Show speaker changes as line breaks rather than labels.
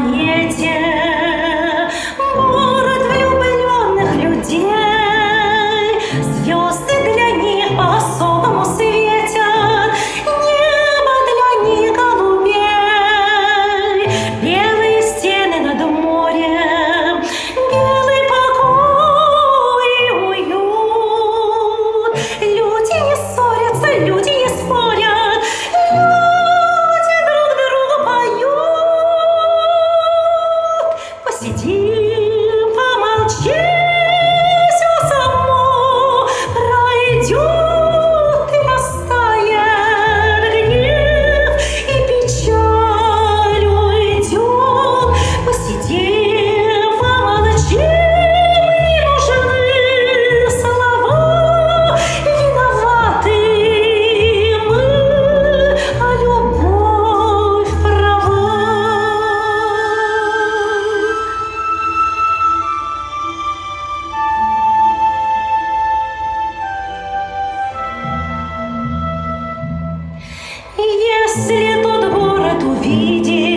планете, город влюбленных людей. Звезды для них по-особому светят, небо для них голубей. Белые стены над морем, белый покой и уют. Люди не ссорятся, люди не спорят, люди друг другу поют. Посидим, помолчим, все само пройдет и растает гнев, и печаль уйдет. Посидим, помолчим, не нужны слова, виноваты мы, а любовь права. Если тот город увидишь,